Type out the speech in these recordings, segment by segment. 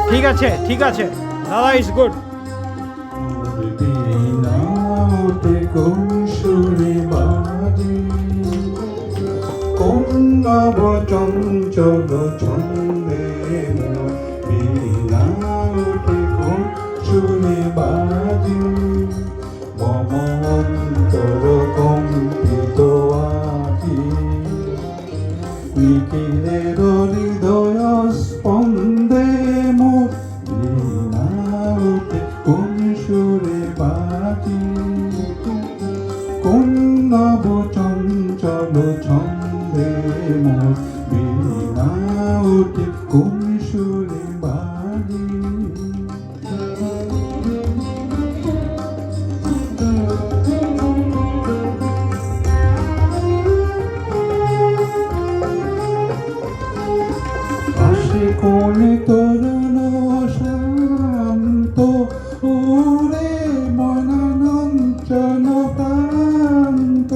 ঠিক আছে ঠিক আছে দাদা, ইজ গুড। কোন সুরে বাজে কোন নব চঞ্চল ছন্দে বীণা ওঠে কোন সুরে বাজে মম অন্তর কম্পিত আজি নিখিলের হৃদয় স্পন্দে মোর বীণা ওঠে কোন সুরে বাজে কোন নব চঞ্চল ছন্দে মোর বীণা ওঠে কোন সুরে বাজে আসে কোন তরুণ শান্ত ওরে মনানঞ্চন প্রান্ত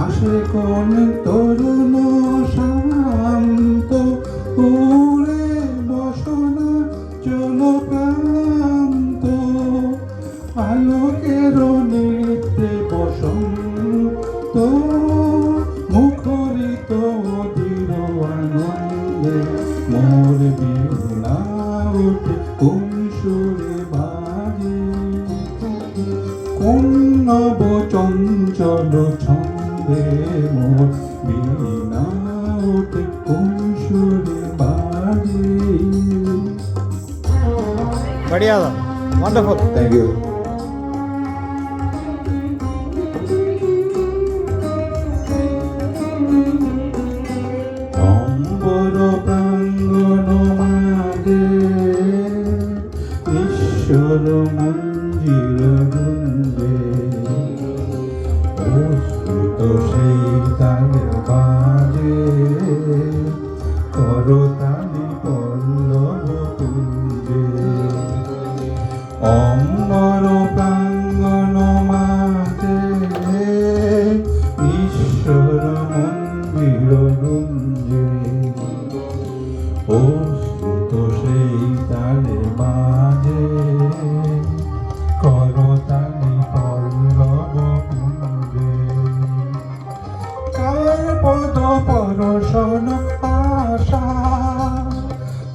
আসে কোন তরুণ শান্ত ওরে বসনা চল প্রান্ত আলোকের নেত্রে বসন্ত মুখরিত অধীর আনন্দে মোর বীণা ওঠে কোন সুরে বাজে কোন নব চঞ্চল ছন্দে মোর বীণা ওঠে কোন সুরে বাজে। बढ़िया था, वंडरफुल। Thank you. অম্বর প্রাঙ্গণ মাঝে ঈশ্বর মঞ্জির গুঞ্জে অস্ফুট সেই তালে বাজে করতালি পল্লব কুঞ্জে অম্বর প্রাঙ্গণ মাঝে ঈশ্বর মন্দির গুঞ্জে অস্ফুট সেই তালে বাজে করতালি পল্লব কুঞ্জে কার পদ পরশন আশা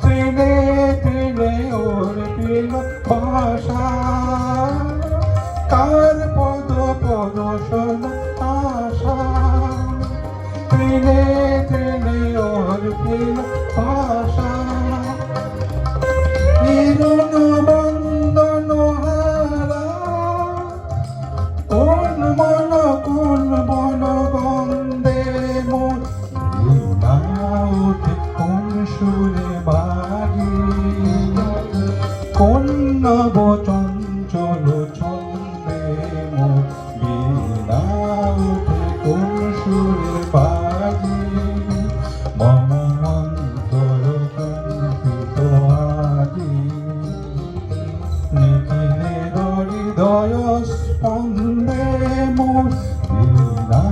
ট্রেনে ট্রেনে ওর পিল ভাষা কার পদ পরশন আশা ট্রেনে ট্রেনে ওর পিল ভাষা হিরণ বন্দন হারা কোন বন গন্ধে মোর বীণা ওঠে কোন সুরে বাজে কোন নব চঞ্চল ছন্দে মোর বীণা ওঠে কোন সুরে বাজে মম অন্তর কম্পিত আজি নিখিলের হৃদয় স্পন্দে মোর বীণা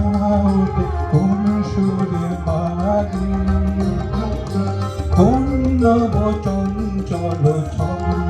ওঠে কোন সুরে বাজে কোন নব চঞ্চল ছন্দে